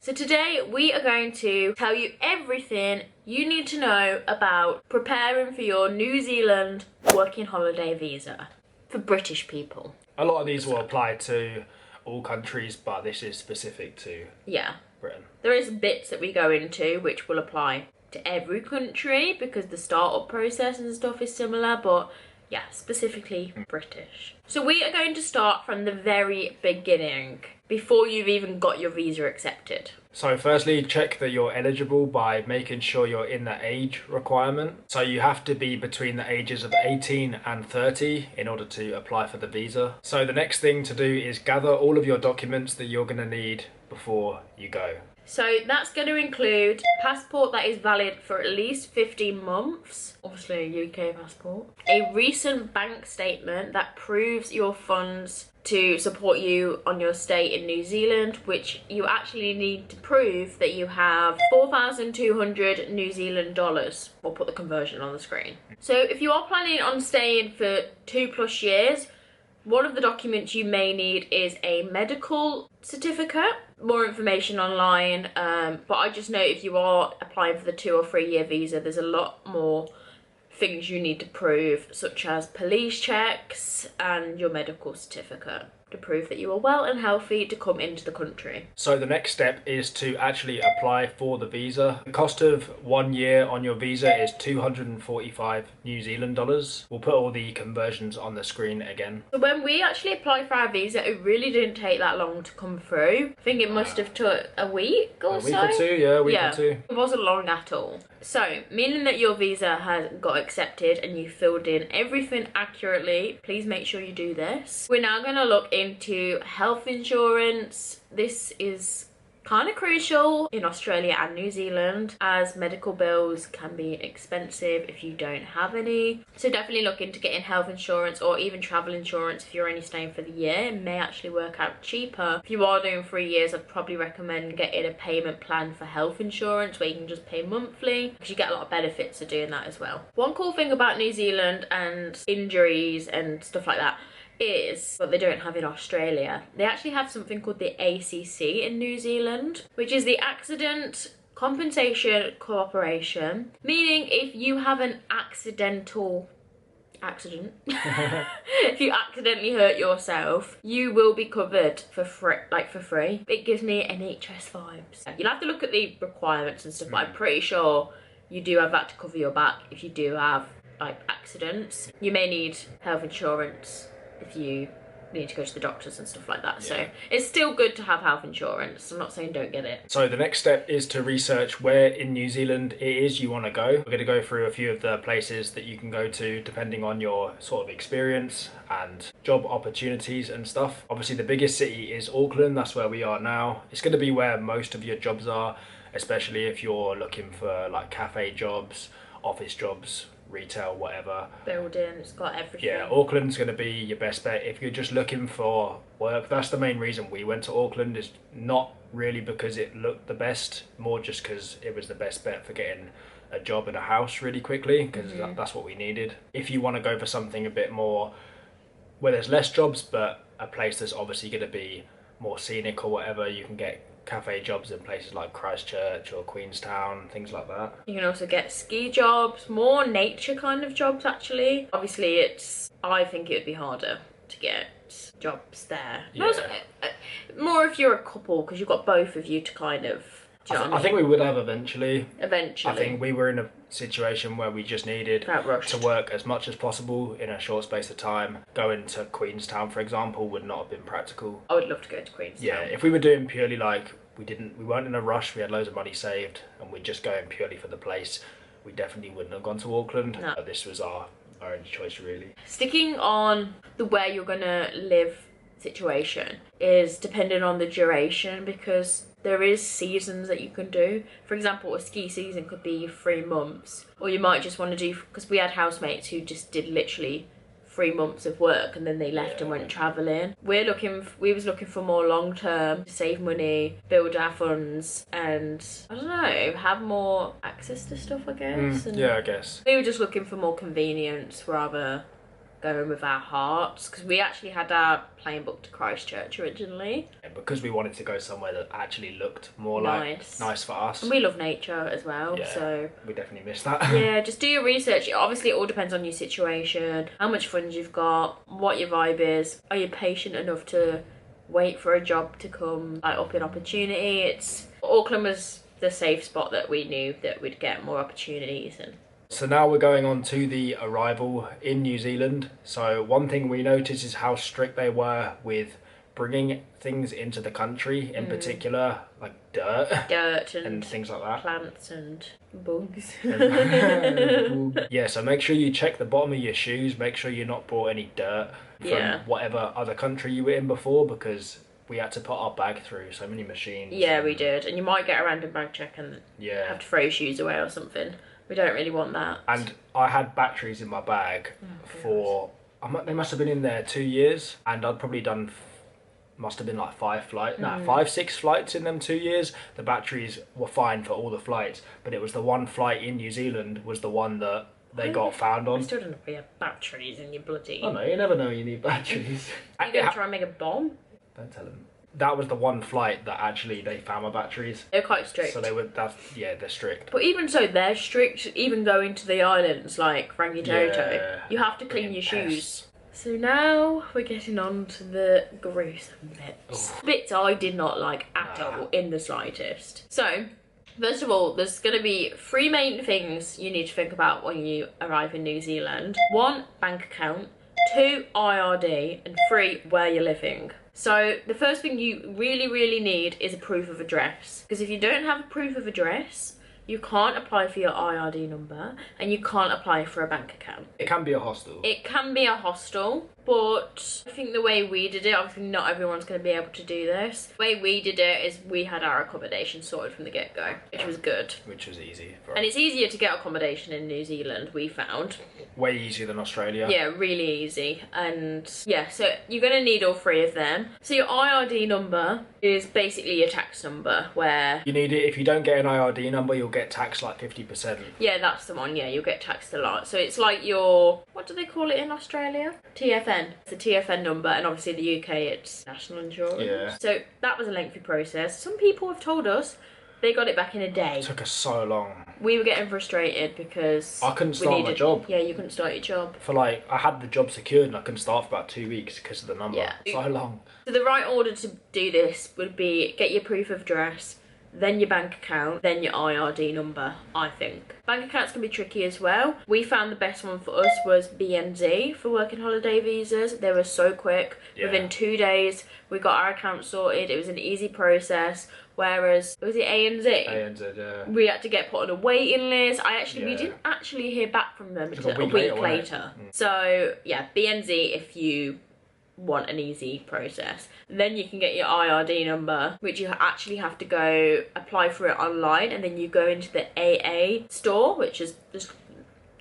So today we are going to tell you everything you need to know about preparing for your New Zealand working holiday visa for British people. A lot of these will apply to all countries, but this is specific to Britain. There is bits that we go into which will apply to every country because the startup process and stuff is similar, but yeah, specifically British. So we are going to start from the very beginning, before you've even got your visa accepted. So firstly, check that you're eligible by making sure you're in the age requirement. So you have to be between the ages of 18 and 30 in order to apply for the visa. So the next thing to do is gather all of your documents that you're going to need before you go. So that's going to include passport that is valid for at least 15 months, obviously a UK passport, a recent bank statement that proves your funds to support you on your stay in New Zealand, which you actually need to prove that you have 4,200 New Zealand dollars. We'll put the conversion on the screen. So if you are planning on staying for 2+ years, one of the documents you may need is a medical certificate. More information online, but I just know if you are applying for the 2 or 3 year visa, there's a lot more things you need to prove, such as police checks and your medical certificate to prove that you are well and healthy to come into the country. So the next step is to actually apply for the visa. The cost of 1 year on your visa is 245 New Zealand dollars. We'll put all the conversions on the screen again. So when we actually applied for our visa, it really didn't take that long to come through. I think it must have took a week or so. A week or two, yeah, a week or two. It wasn't long at all. So, meaning that your visa has got accepted and you filled in everything accurately, please make sure you do this. We're now going to look into health insurance. This is kind of crucial in Australia and New Zealand, as medical bills can be expensive if you don't have any. So definitely look into getting health insurance or even travel insurance if you're only staying for the year. It may actually work out cheaper. If you are doing 3 years, I'd probably recommend getting a payment plan for health insurance where you can just pay monthly, because you get a lot of benefits of doing that as well. One cool thing about New Zealand and injuries and stuff like that is what they don't have in Australia. They actually have something called the ACC in New Zealand, which is the Accident Compensation Corporation, meaning if you have an accidental accident, if you accidentally hurt yourself, you will be covered for free, like for free. It gives me NHS vibes. You'll have to look at the requirements and stuff, but I'm pretty sure you do have that to cover your back if you do have like accidents. You may need health insurance if you need to go to the doctors and stuff like that. Yeah. So it's still good to have health insurance. I'm not saying don't get it. So the next step is to research where in New Zealand it is you want to go. We're going to go through a few of the places that you can go to depending on your sort of experience and job opportunities and stuff. Obviously the biggest city is Auckland. That's where we are now. It's going to be where most of your jobs are, especially if you're looking for like cafe jobs, office jobs, retail, whatever. Building, it's got everything. Yeah, Auckland's going to be your best bet if you're just looking for work. That's the main reason we went to Auckland, is not really because it looked the best, more just because it was the best bet for getting a job in a house really quickly, because that's what we needed. If you want to go for something a bit more where there's less jobs, but a place that's obviously going to be more scenic or whatever, you can get cafe jobs in places like Christchurch or Queenstown, things like that. You can also get ski jobs, more nature kind of jobs actually. Obviously I think it would be harder to get jobs there. Yeah. Also, more if you're a couple, because you've got both of you to kind of... I think we would have eventually. Eventually. I think we were in a situation where we just needed to work as much as possible in a short space of time. Going to Queenstown, for example, would not have been practical. I would love to go to Queenstown. Yeah, if we were doing purely like, we weren't in a rush, we had loads of money saved, and we're just going purely for the place, we definitely wouldn't have gone to Auckland. No. But this was our only choice really. Sticking on the where you're gonna live situation is dependent on the duration, because there is seasons that you can do. For example, a ski season could be 3 months, or you might just want to do, because we had housemates who just did literally 3 months of work and then they left and went travelling. We was looking for more long term, to save money, build our funds, and I don't know, have more access to stuff, I guess. Yeah, I guess. We were just looking for more convenience rather going with our hearts, because we actually had our plane booked to Christchurch originally. And because we wanted to go somewhere that actually looked more Nice. like nice for us. And we love nature as well, Yeah, so we definitely missed that. yeah, just do your research. Obviously, it all depends on your situation, how much funds you've got, what your vibe is. Are you patient enough to wait for a job to come like up in opportunity? Auckland was the safe spot that we knew that we'd get more opportunities. And So now we're going on to the arrival in New Zealand. So one thing we noticed is how strict they were with bringing things into the country, in particular like dirt and things like that. Plants and bugs. Yeah, so make sure you check the bottom of your shoes, make sure you're not brought any dirt from whatever other country you were in before, because we had to put our bag through so many machines. Yeah, we did. And you might get a random bag check and have to throw your shoes away or something. We don't really want that. And I had batteries in my bag for, they must have been in there 2 years, and I'd probably done, must have been like 5, 6 flights in them 2 years. The batteries were fine for all the flights, but it was the one flight in New Zealand was the one that they got found on. I still don't know if we have batteries in your bloody... Oh no, you never know you need batteries. Are you going to try and make a bomb? Don't tell them. That was the one flight that actually they found my batteries. They're quite strict. So they were, they're strict. But even so, they're strict. Even going to the islands like Rangitoto, Yeah, you have to clean your shoes. So now we're getting on to the gruesome bits. Bits I did not like at all in the slightest. So, first of all, there's going to be 3 main things you need to think about when you arrive in New Zealand. 1, bank account. 2, IRD. And 3, where you're living. So the first thing you really need is a proof of address. Because if you don't have a proof of address, you can't apply for your IRD number and you can't apply for a bank account. It can be a hostel. It can be a hostel, but I think the way we did it, obviously not everyone's going to be able to do this. The way we did it is we had our accommodation sorted from the get-go, which was good. Which was easy for us. And it's easier to get accommodation in New Zealand, we found. Way easier than Australia. Yeah, really easy. And yeah, so you're going to need all 3 of them. So your IRD number is basically your tax number, where... You need it. If you don't get an IRD number, you'll get taxed like 50%. Yeah, that's the one. Yeah, you'll get taxed a lot. So it's like your... What do they call it in Australia? TFN. It's a TFN number, and obviously the UK, it's national insurance. Yeah. So that was a lengthy process. Some people have told us they got it back in a day. It took us so long. We were getting frustrated because... I couldn't start my job. Yeah, you couldn't start your job. For like, I had the job secured and I couldn't start for about 2 weeks because of the number. Yeah. So long. So the right order to do this would be get your proof of address, then your bank account, then your IRD number, I think. Bank accounts can be tricky as well. We found the best one for us was BNZ for working holiday visas. They were so quick. Yeah. Within 2 days, we got our account sorted. It was an easy process. Whereas, was it ANZ? ANZ, yeah. We had to get put on a waiting list. We didn't actually hear back from them until a week later. So, yeah, BNZ if you want an easy process. Then you can get your IRD number, which you actually have to go apply for it online, and then you go into the AA store, which is just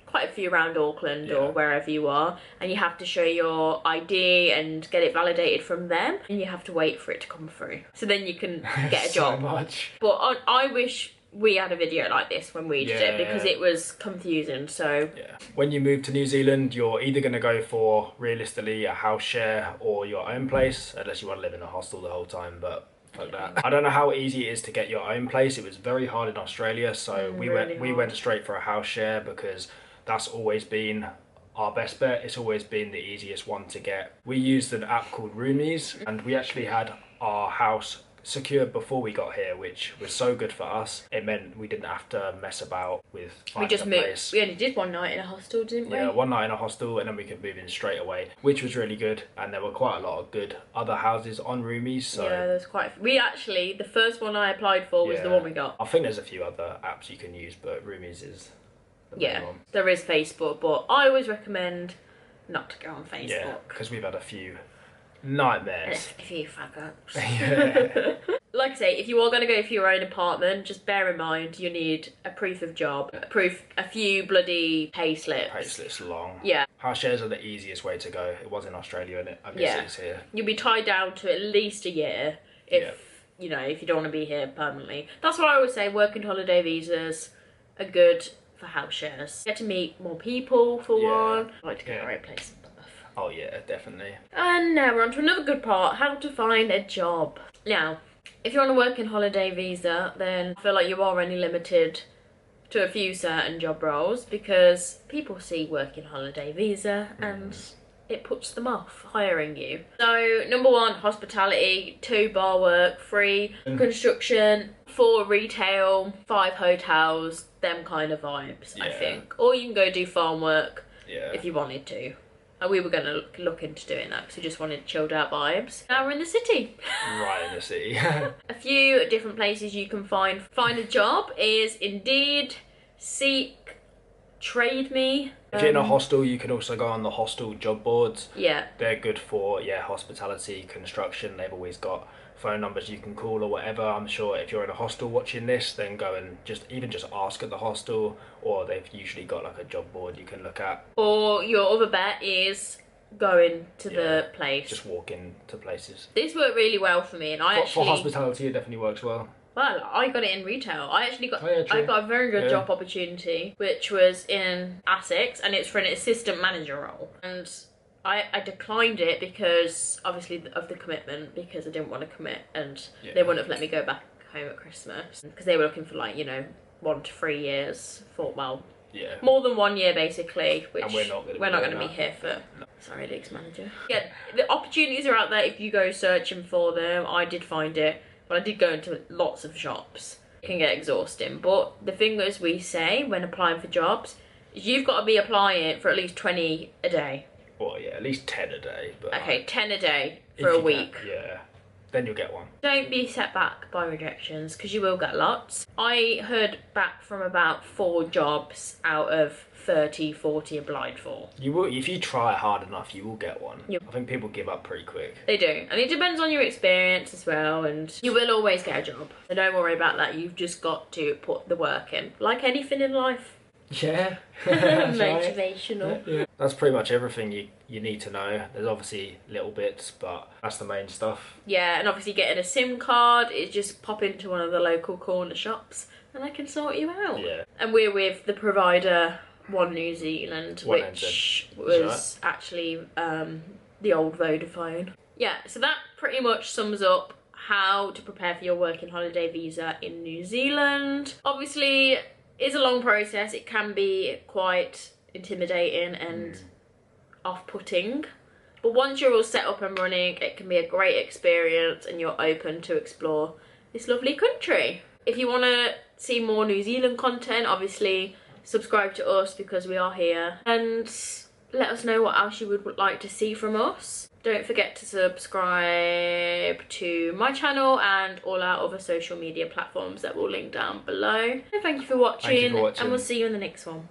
quite a few around Auckland or wherever you are, and you have to show your ID and get it validated from them, and you have to wait for it to come through. So then you can get a job. So much. But I wish we had a video like this when we did it, because it was confusing. So when you move to New Zealand, you're either going to go for realistically a house share or your own place, unless you want to live in a hostel the whole time, but fuck that. I don't know how easy it is to get your own place. It was very hard in Australia, so we went straight for a house share because that's always been our best bet. It's always been the easiest one to get. We used an app called Roomies, and we actually had our house secured before we got here, which was so good for us. It meant we didn't have to mess about with finding a place. We only did one night in a hostel, didn't we? Yeah, one night in a hostel, and then we could move in straight away, which was really good. And there were quite a lot of good other houses on Roomies. So yeah, there's quite. We actually, the first one I applied for was the one we got. I think there's a few other apps you can use, but Roomies is the main one. There is Facebook, but I always recommend not to go on Facebook. Yeah, because we've had a few nightmares. A few fuck-ups. Yeah. Like I say, if you are going to go for your own apartment, just bear in mind you need a proof of job, a few bloody pay slips. Pay slips long. Yeah. House shares are the easiest way to go. It was in Australia, and I guess it's here. You'll be tied down to at least a year if you don't want to be here permanently. That's what I always say. Working holiday visas are good for house shares. Get to meet more people for one. I like to get the right place and stuff. Oh yeah, definitely. And now we're on to another good part, how to find a job. Now, if you're on a working holiday visa, then I feel like you are only limited to a few certain job roles because people see working holiday visa and it puts them off hiring you. So number 1, hospitality, 2, bar work, 3, construction, 4, retail, 5, hotels, them kind of vibes, I think. Or you can go do farm work if you wanted to. And we were going to look into doing that because we just wanted chilled out vibes. Now we're in the city. Right in the city. A few different places you can find a job is Indeed, Seek, Trade Me. If you're in a hostel, you can also go on the hostel job boards. Yeah. They're good for, hospitality, construction. They've always got phone numbers you can call or whatever. I'm sure if you're in a hostel watching this, then go and just ask at the hostel, or they've usually got like a job board you can look at. Or your other bet is going to the place. Just walk into places. This worked really well for me, and for hospitality, it definitely works well. Well, I got it in retail. I actually got true. I got a very good job opportunity, which was in Essex, and it's for an assistant manager role. And I declined it because, obviously, of the commitment, because I didn't want to commit, and they wouldn't have let me go back home at Christmas. Because they were looking for, 1 to 3 years. More than 1 year, basically, which and we're not going to be here for. No. Sorry, leagues manager. Yeah, the opportunities are out there if you go searching for them. I did find it. But I did go into lots of shops. It can get exhausting. But the thing as we say when applying for jobs is you've got to be applying for at least 20 a day. Well, yeah, at least 10 a day. But okay, 10 a day for a week. Then you'll get one. Don't be set back by rejections, because you will get lots. I heard back from about 4 jobs out of 30, 40 applied for. You will, if you try hard enough, you will get one. Yep. I think people give up pretty quick. They do, and it depends on your experience as well, and you will always get a job. So don't worry about that, you've just got to put the work in. Like anything in life. Yeah. Motivational. Yeah. That's pretty much everything you need to know. There's obviously little bits, but that's the main stuff. Yeah, and obviously getting a SIM card is just pop into one of the local corner shops and they can sort you out. Yeah. And we're with the provider One New Zealand, which was actually the old Vodafone. Yeah, so that pretty much sums up how to prepare for your working holiday visa in New Zealand. Obviously, it's a long process. It can be quite intimidating and off-putting. But once you're all set up and running, it can be a great experience and you're open to explore this lovely country. If you want to see more New Zealand content, obviously subscribe to us because we are here. And let us know what else you would like to see from us. Don't forget to subscribe to my channel and all our other social media platforms that we'll link down below. And thank you for watching, and we'll see you in the next one.